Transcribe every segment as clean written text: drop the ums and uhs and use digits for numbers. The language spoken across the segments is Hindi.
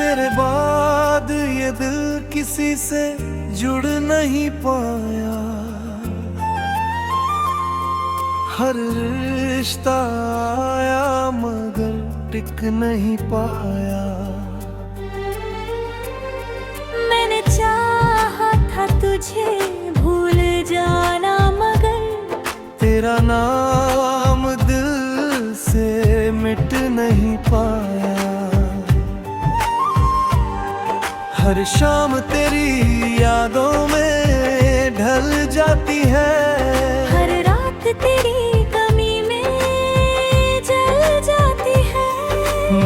तेरे बाद ये दिल किसी से जुड़ नहीं पाया। हर रिश्ता आया मगर टिक नहीं पाया। मैंने चाहा था तुझे भूल जाना मगर तेरा नाम दिल से मिट नहीं पाया। हर शाम तेरी यादों में ढल जाती है। हर रात तेरी कमी में जल जाती है।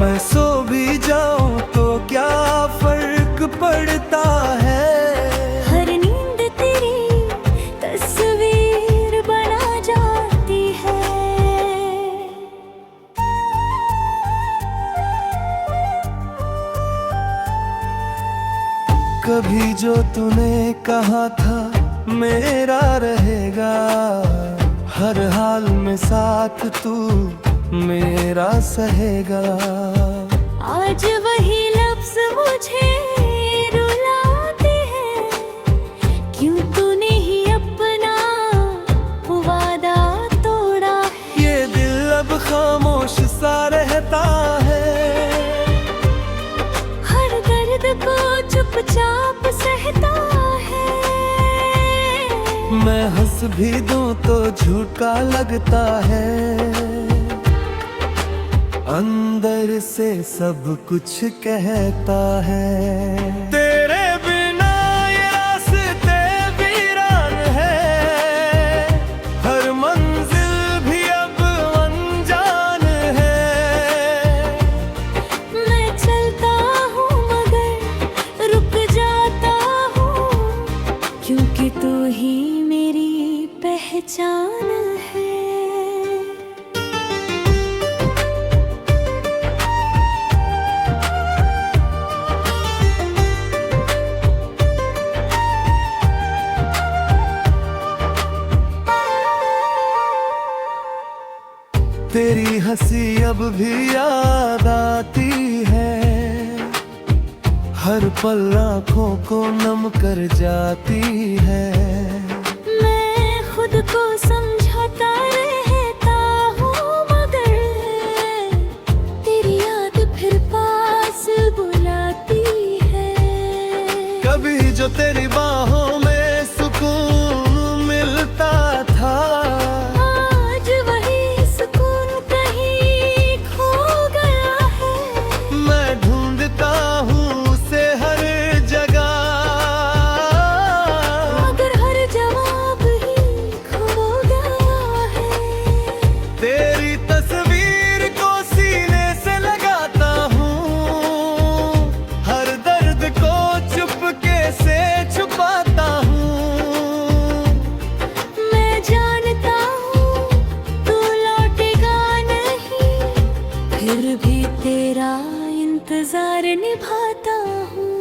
मैं सो भी जाऊं तो क्या फर्क पड़ता है। हर नींद तेरी तस्वीर बना जाती है। कभी जो तूने कहा था मेरा रहेगा, हर हाल में साथ तू मेरा सहेगा। आज वही लफ्ज मुझे रुलाते हैं, क्यों तूने ही अपना वादा तोड़ा। ये दिल अब खामोश सा रहता है। हर दर्द को चुपचाप सहता है। मैं हंस भी दूं तो झूठा लगता है। अंदर से सब कुछ कहता है। तेरे बिना ये रास्ते वीरान है। हर मंजिल भी अब अनजान है। मैं चलता हूँ मगर रुक जाता हूँ, क्योंकि तू ही मेरी पहचान है। तेरी हंसी अब भी याद आती है। हर पल आँखों को नम कर जाती है। मैं खुद को समझाता रहता हूँ मगर तेरी याद फिर पास बुलाती है। कभी जो तेरी बाहों में सुकून मिलता था, आज वही सुकून कहीं खो गया है। मैं ढूंढता हूँ उसे हर जगह, मगर हर जवाब ही खो गया है। तेरी तस्वीर को सीने से लगाता हूँ। हर दर्द को चुपके से छुपाता हूँ। मैं जानता हूँ तू लौटेगा नहीं, फिर भी तेरा इंतजार निभाता हूँ।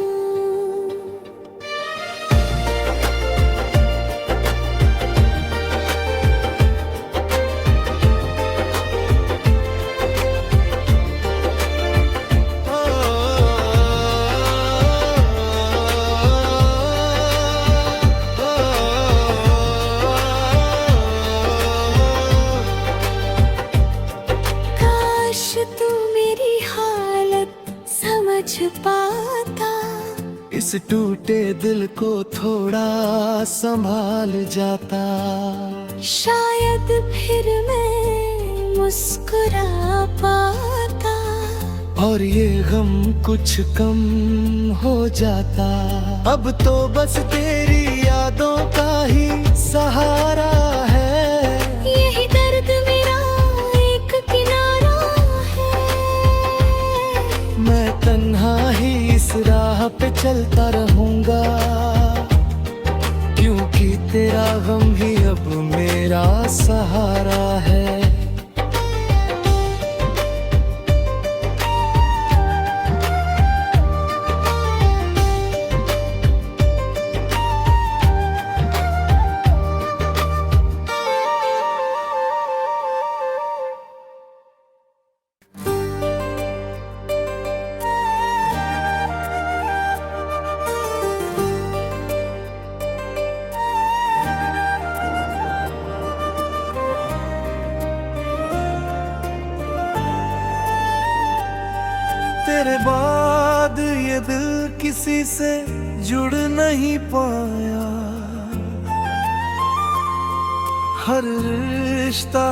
काश तू मेरी हालत समझ पाता। इस टूटे दिल को थोड़ा संभाल जाता। शायद फिर मैं मुस्कुरा पाता। और ये गम कुछ कम हो जाता। अब तो बस तेरी यादों का ही सहारा है। यही दर्द मेरा एक किनारा है। मैं तन्हा ही इस राह पे चलता रहूंगा, क्योंकि तेरा गम ही अब मेरा सहारा है। तेरे बाद ये दिल किसी से जुड़ नहीं पाया, हर रिश्ता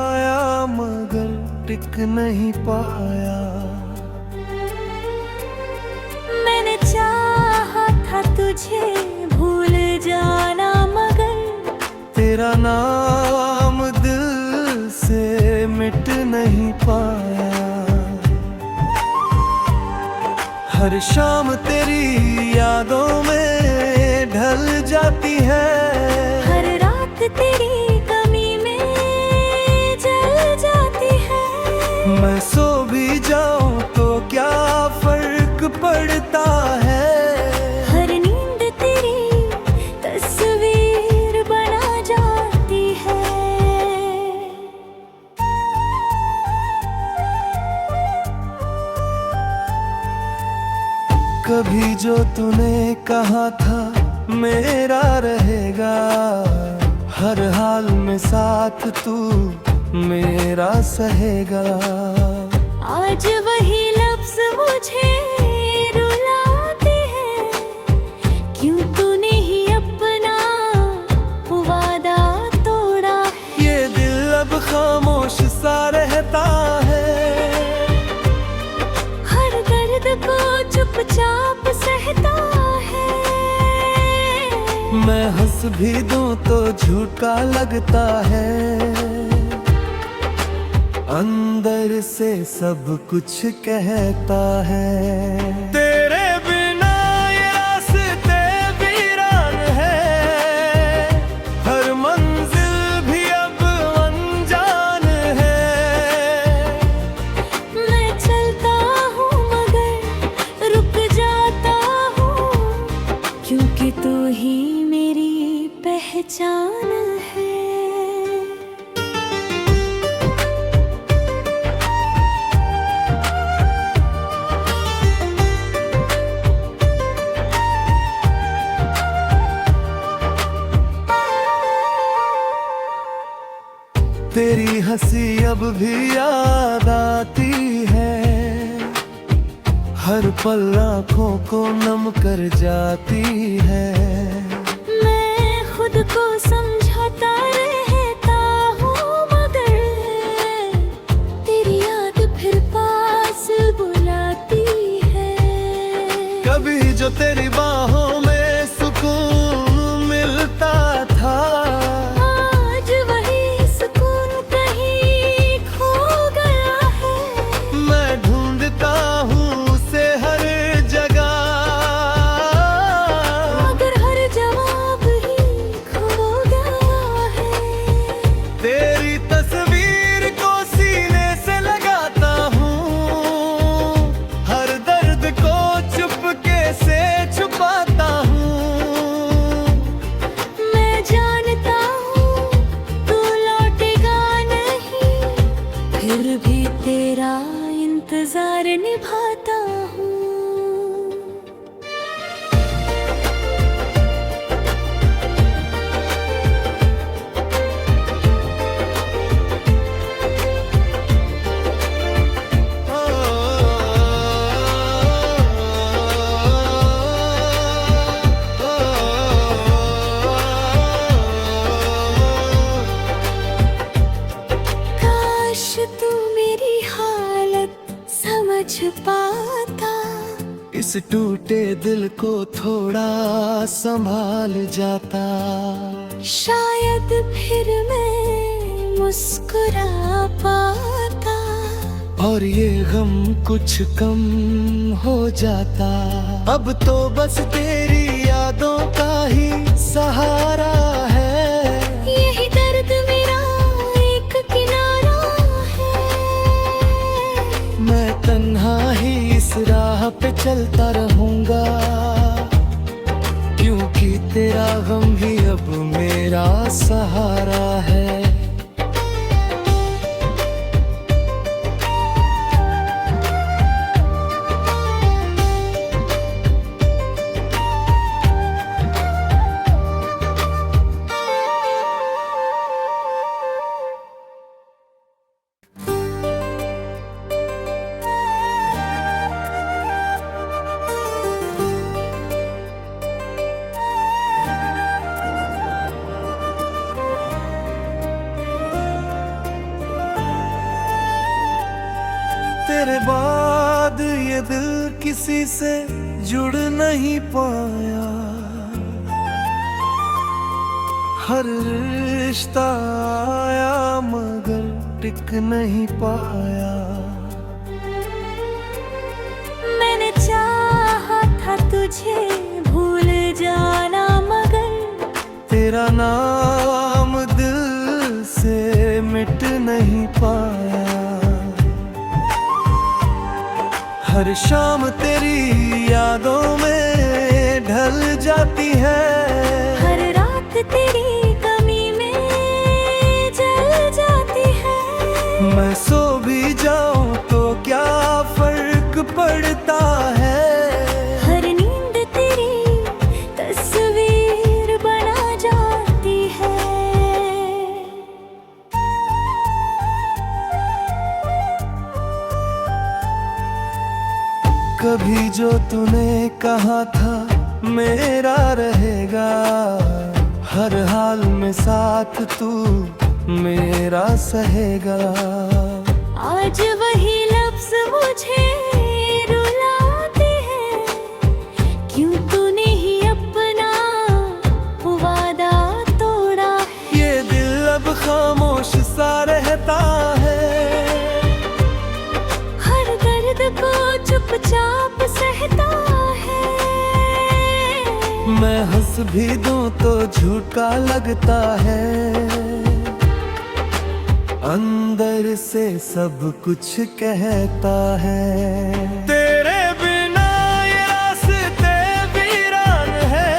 आया मगर टिक नहीं पाया। मैंने चाहा था तुझे भूल जाना मगर तेरा नाम दिल से मिट नहीं पाया। हर शाम तेरी यादों में ढल जाती है, हर रात तेरी कमी में जल जाती है। मैं सो भी जाऊं तो क्या फर्क पड़ता है, हर नींद तेरी तस्वीर बना जाती है। कभी जो तूने कहा था मेरा रहेगा, हर हाल में साथ तू मेरा सहेगा। आज वही लफ्ज मुझे रुलाते हैं, क्यों तूने ही अपना वादा तोड़ा। ये दिल अब खामोश सा रहता है, हर दर्द को चुपचाप सहता है। मैं हंस भी दूं तो झूठा लगता है, अंदर से सब कुछ कहता है। तेरे बिना ये रास्ते वीरान है, हर मंजिल भी अब अनजान है। मैं चलता हूँ मगर रुक जाता हूँ, क्योंकि तू ही मेरी पहचान है। तेरी हंसी अब भी याद आती है, हर पल आँखों को नम कर जाती है। मैं खुद को समझाता रहता हूँ मगर तेरी याद फिर पास बुलाती है। कभी जो तेरी बाहों में सुकून मिलता था, आज वही सुकून कहीं खो गया है। मैं ढूंढता हूँ उसे हर जगह, मगर हर जवाब ही खो गया है। तेरी तस्वीर को सीने से लगाता हूँ, हर दर्द को चुपके से छुपाता हूँ। मैं जानता हूँ तू लौटेगा नहीं, फिर भी तेरा इंतजार निभाता हूँ। काश तू मेरी हालत समझ पाता, इस टूटे दिल को थोड़ा संभाल जाता। शायद फिर मैं मुस्कुरा पाता। और ये गम कुछ कम हो जाता। अब तो बस तेरी यादों का ही सहारा है, यही दर्द मेरा एक किनारा है। मैं तन्हा ही इस राह पे चलता रहूंगा, क्योंकि तेरा गम ही अब मेरा सहारा है। ये दिल किसी से जुड़ नहीं पाया, हर रिश्ता आया मगर टिक नहीं पाया। मैंने चाहा था तुझे भूल जाना मगर तेरा नाम दिल से मिट नहीं पाया। हर शाम तेरी यादों में ढल जाती है, हर रात तेरी कमी में जल जाती है। मैं सो भी जाऊं तो क्या फर्क पड़ता है, हर नींद तेरी तस्वीर बना जाती है। कभी जो तूने कहा था मेरा रहेगा, हर हाल में साथ तू मेरा सहेगा। आज वही लफ्ज मुझे रुलाते हैं, क्यों तूने ही अपना वादा तोड़ा। ये दिल अब खामोश सा रहता है, हर दर्द को चुपचाप सहता है। मैं हंस भी दूं तो झूठा लगता है, अंदर से सब कुछ कहता है। तेरे बिना ये रास्ते वीरान है,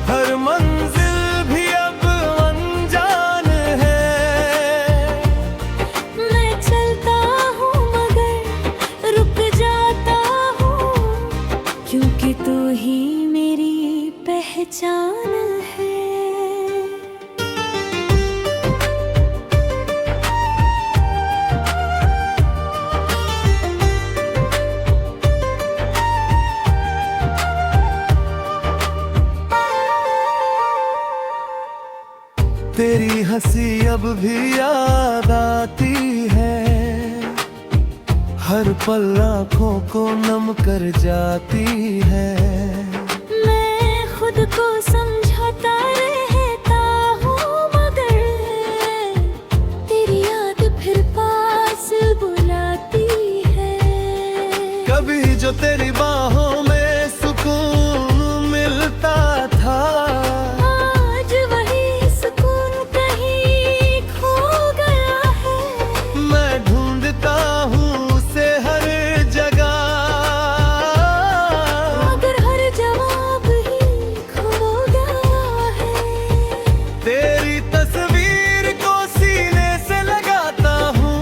हर मंजिल भी अब अनजान है। मैं चलता हूँ मगर रुक जाता हूँ, क्योंकि तू ही मेरी पहचान है। तेरी हंसी अब भी याद आती है, हर पल आँखों को नम कर जाती है। मैं खुद को समझाता रहता हूँ मगर तेरी याद फिर पास बुलाती है। कभी जो तेरी बाहों में सुकून मिलता था, आज वही सुकून कहीं खो गया है। मैं ढूंढता हूँ उसे हर जगह, मगर हर जवाब ही खो गया है। तेरी तस्वीर को सीने से लगाता हूँ,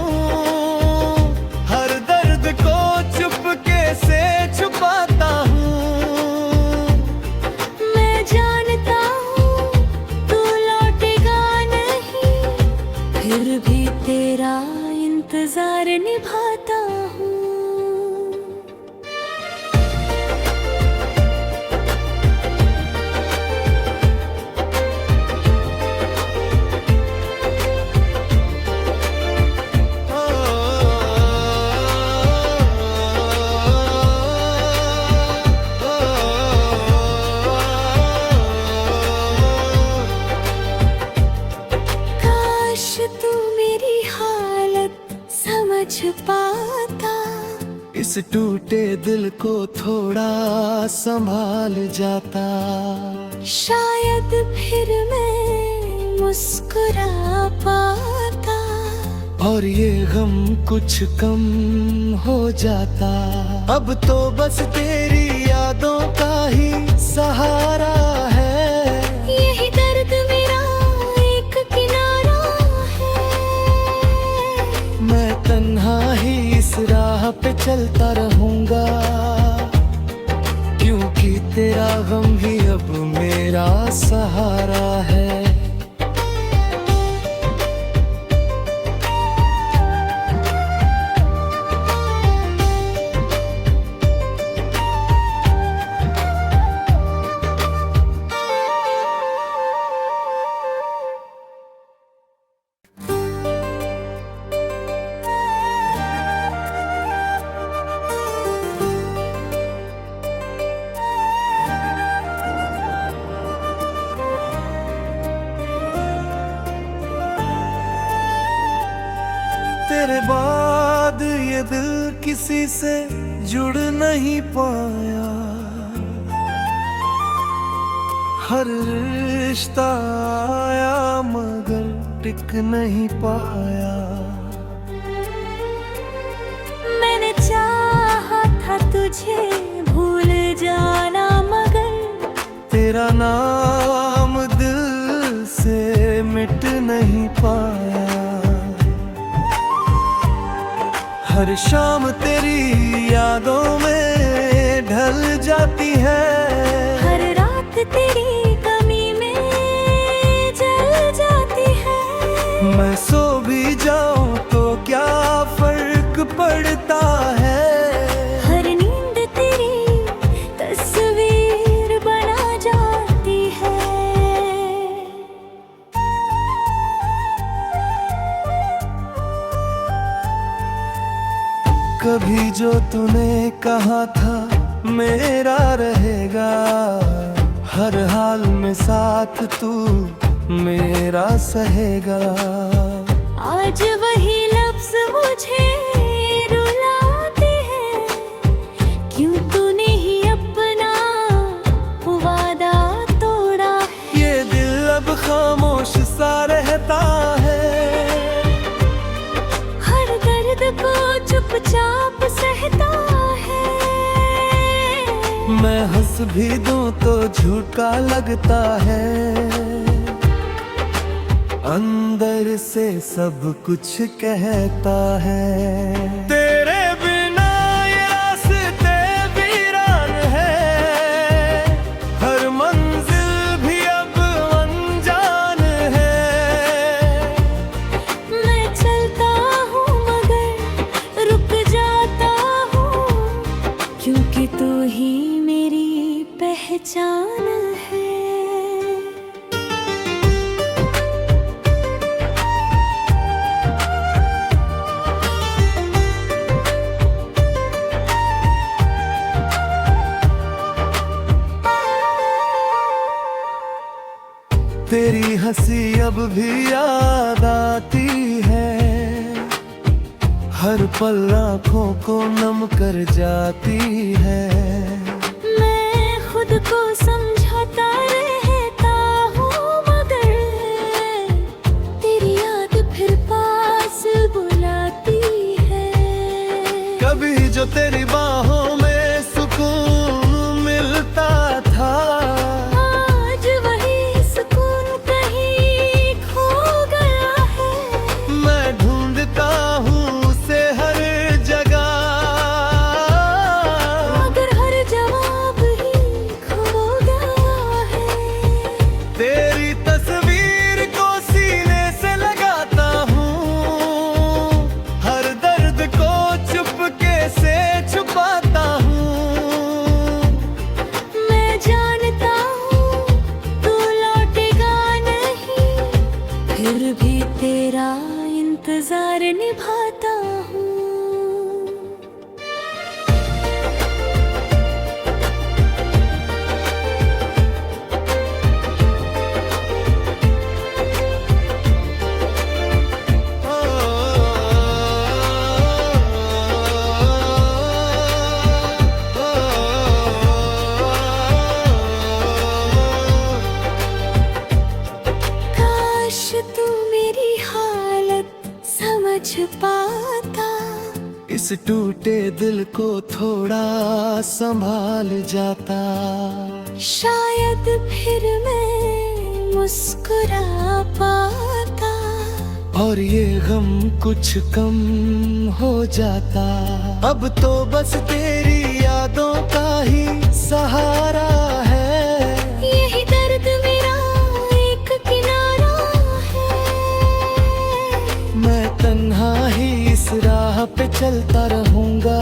हर दर्द को चुपके से छुपाता हूँ। मैं जानता हूँ तू लौटेगा नहीं, फिर भी तेरा इंतजार निभाता हूँ। काश तू मेरी हालत समझ पाता, इस टूटे दिल को थोड़ा संभाल जाता। शायद फिर मैं मुस्कुरा पाता। और ये गम कुछ कम हो जाता। अब तो बस तेरी यादों का ही सहारा है, यही दर्द मेरा एक किनारा है। मैं तन्हा ही इस राह पे चलता रहूंगा, क्योंकि तेरा गम ही अब मेरा सहारा है। ये दिल किसी से जुड़ नहीं पाया, हर रिश्ता आया मगर टिक नहीं पाया। मैंने चाहा था तुझे भूल जाना मगर तेरा नाम दिल से मिट नहीं पाया। हर शाम तेरी यादों में ढल जाती है, हर रात तेरी कमी में जल जाती है। मैं सो भी जाऊं तो क्या फर्क पड़ता है, हर नींद तेरी तस्वीर बना जाती है। कभी जो तूने कहा था मेरा रहेगा, हर हाल में साथ तू मेरा सहेगा। आज वही लफ्ज मुझे रुलाते हैं, क्यों तूने ही अपना वादा तोड़ा है। ये दिल अब खामोश सा रहता है, हर दर्द को चुपचाप सहता है। मैं हंस भी दूं तो झूठा लगता है, अंदर से सब कुछ कहता है। तेरे बिना ये रास्ते वीरान है, हर मंजिल भी अब अनजान है। मैं चलता हूँ मगर रुक जाता हूँ, क्योंकि तू ही मेरी पहचान है। तेरी हंसी अब भी याद आती है, हर पल आँखों को नम कर जाती है। मैं खुद को समझाता रहता हूँ मगर तेरी याद फिर पास बुलाती है। कभी जो तेरी बाहों में सुकून मिलता था, आज वही सुकून कहीं खो गया है। मैं ढूंढता हूँ उसे हर जगह, मगर हर जवाब ही खो गया है। तेरी तस्वीर को सीने से लगाता हूँ, हर दर्द को चुपके से छुपाता हूँ। मैं जानता हूँ तू लौटेगा नहीं, फिर भी तेरा इंतजार निभाता हूँ। काश तू मेरी हालत समझ पाता, इस टूटे दिल को थोड़ा संभाल जाता। शायद फिर मैं मुस्कुरा पाता। और ये गम कुछ कम हो जाता। अब तो बस तेरी यादों का ही सहारा है, यही दर्द मेरा एक किनारा है। मैं तन्हा ही इस राह पे चलता रहूंगा,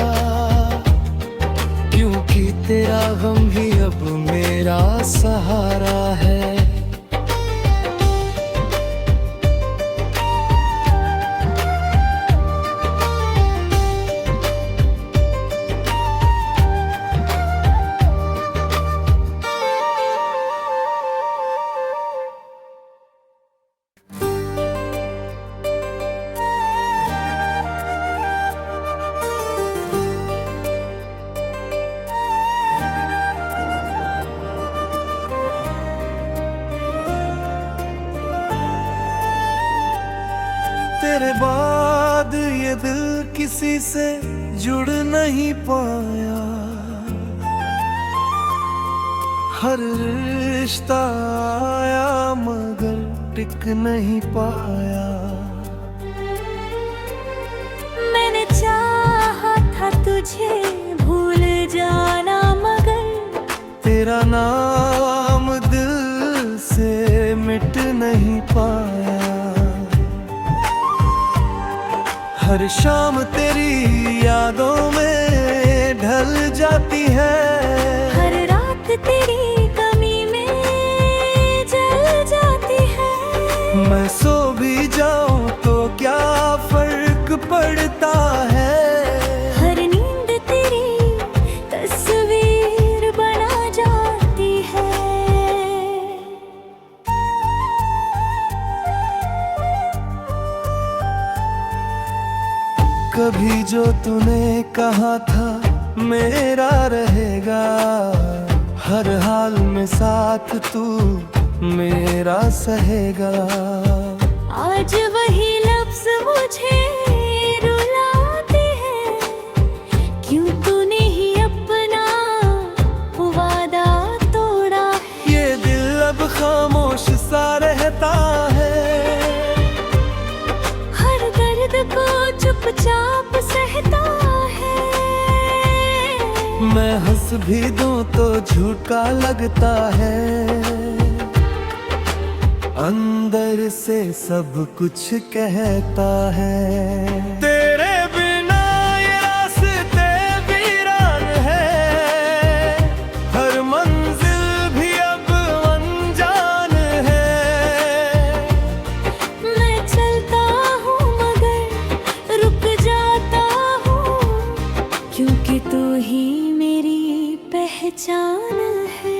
क्योंकि तेरा गम ही अब मेरा सहारा है। तेरे बाद ये दिल किसी से जुड़ नहीं पाया, हर रिश्ता आया मगर टिक नहीं पाया। मैंने चाहा था तुझे भूल जाना मगर तेरा नाम दिल से मिट नहीं पाया। हर शाम तेरी यादों में ढल जाती है, हर रात तेरी कमी में जल जाती है। मैं सो भी जाऊं तो क्या फर्क पड़ता है, हर नींद तेरी तस्वीर बना जाती है। कभी जो तूने कहा था मेरा रहेगा, हर हाल में साथ तू मेरा सहेगा। आज वही लफ्ज मुझे रुलाते हैं, क्यों तूने ही अपना वादा तोड़ा। ये दिल अब खामोश सा रहता है, हर दर्द को चुपचाप सहता है। मैं हंस भी दूं तो झूठा लगता है, अंदर से सब कुछ कहता है। तेरे बिना ये रास्ते वीरान है, हर मंजिल भी अब अनजान है। मैं चलता हूँ मगर रुक जाता हूँ, क्योंकि तू ही मेरी पहचान है।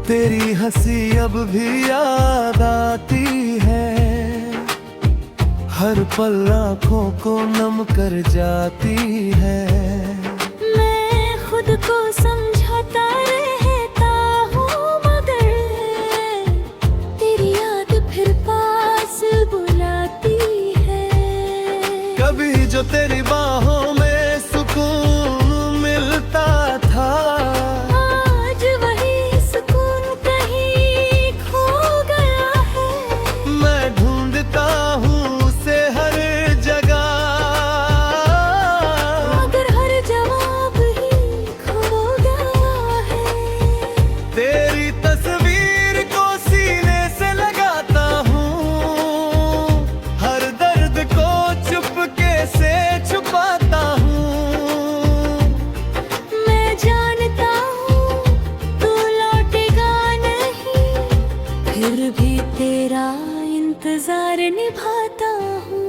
तेरी हंसी अब भी याद आती है, हर पल आँखों को नम कर जाती है। मैं खुद को समझाता रहता हूँ मगर तेरी याद फिर पास बुलाती है। कभी जो तेरी बाहों में सुकून मिलता था, आज वही सुकून कहीं खो गया है। मैं ढूंढता हूँ उसे हर जगह, मगर हर जवाब ही खो गया है। तेरी तस्वीर को सीने से लगाता हूँ, हर दर्द को चुपके से छुपाता हूँ। मैं जानता हूँ तू लौटेगा नहीं, फिर भी तेरा इंतजार निभाता हूँ।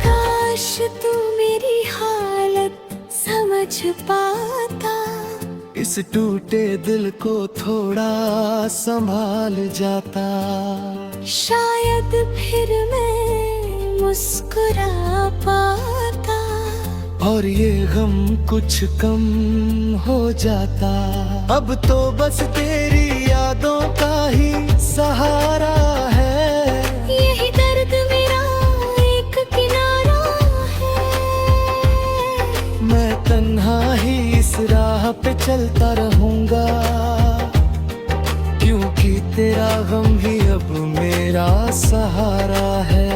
काश तू मेरी हालत समझ पाता, इस टूटे दिल को थोड़ा संभाल जाता। शायद फिर मैं मुस्कुरा पाता। और ये गम कुछ कम हो जाता। अब तो बस तेरी यादों का ही सहारा है, यही दर्द मेरा एक किनारा है। मैं तन्हा ही इस राह पे चलता रहूंगा, क्योंकि तेरा गम ही अब मेरा सहारा है।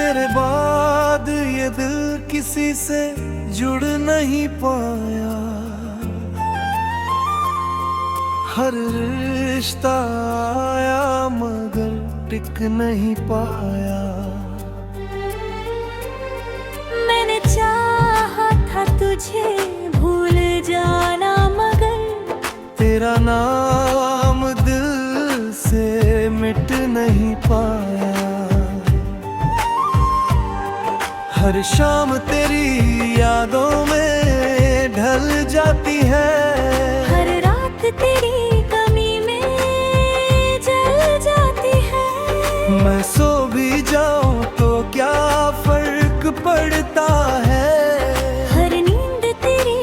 तेरे बाद ये दिल किसी से जुड़ नहीं पाया, हर रिश्ता आया मगर टिक नहीं पाया। मैंने चाहा था तुझे भूल जाना मगर तेरा नाम दिल से मिट नहीं पाया। हर शाम तेरी यादों में ढल जाती है, हर रात तेरी कमी में जल जाती है। मैं सो भी जाऊं तो क्या फर्क पड़ता है, हर नींद तेरी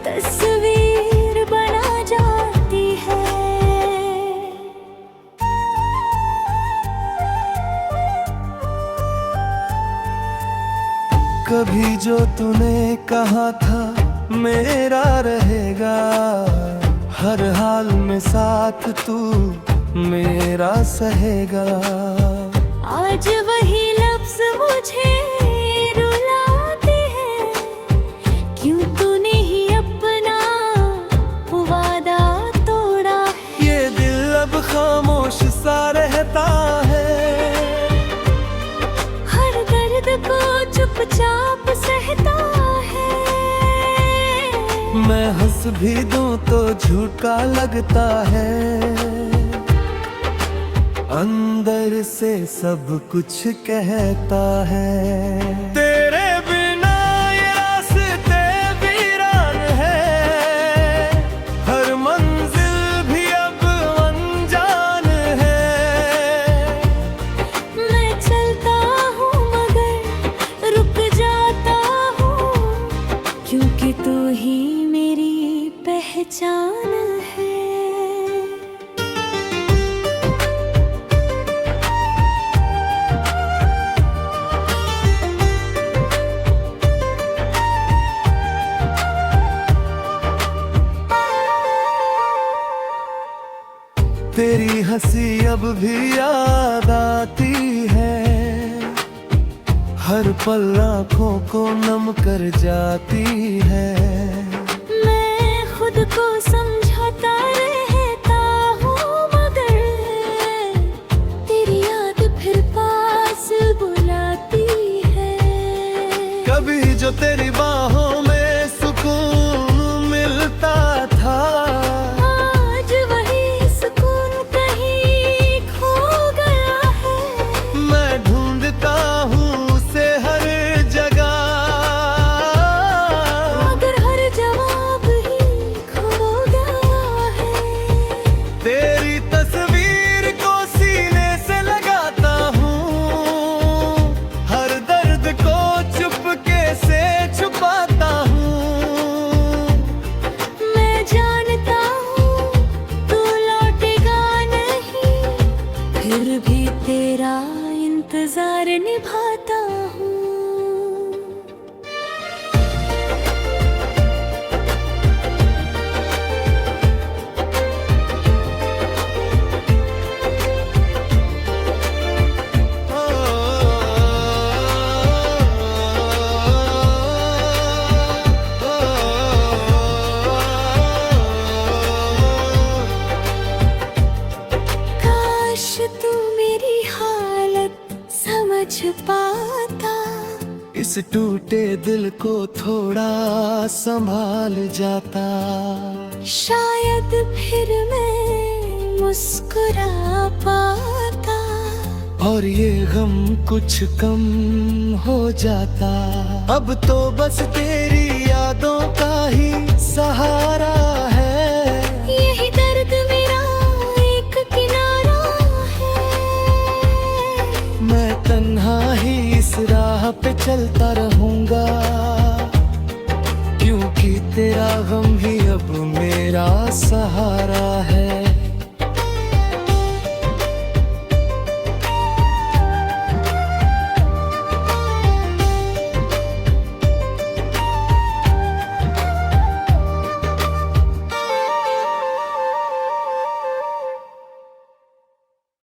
तस्वीर बना जाती है। कभी जो तूने कहा था मेरा रहेगा, हर हाल में साथ तू मेरा सहेगा। आज वही लफ्ज मुझे रुलाते हैं, क्यों तूने ही अपना वादा तोड़ा है। ये दिल अब खामोश सा रहता है, हर दर्द को चुपचाप सहता है। मैं हंस भी दूं तो झूठा लगता है, अंदर से सब कुछ कहता है। तेरे बिना ये रास्ते वीरान है, हर मंजिल भी अब अनजान है। मैं चलता हूँ मगर रुक जाता हूँ, क्योंकि तू ही मेरी पहचान है। तेरी हंसी अब भी याद आती है, हर पल आँखों को नम कर जाती है। मैं खुद को समझाता रहता हूँ मगर तेरी याद फिर पास बुलाती है। कभी जो तेरी बाहों में सुकून मिलता था, आज वही सुकून कहीं खो गया है। मैं ढूंढता हूँ उसे हर जगह, मगर हर जवाब ही खो गया है। तेरी तस्वीर को सीने से लगाता हूँ, हर दर्द को चुपके से छुपाता हूँ। मैं जानता हूँ तू लौटेगा नहीं, फिर भी तेरा इंतजार निभाता हूँ। काश तू मेरी हालत समझ पाता, इस टूटे दिल को थोड़ा संभाल जाता। शायद फिर मैं मुस्कुरा पाता। और ये गम कुछ कम हो जाता। अब तो बस तेरी यादों का ही सहारा है, यही दर्द मेरा एक किनारा है। मैं तन्हा ही इस राह पे चलता रहूंगा, क्योंकि तेरा गम ही अब मेरा सहारा है।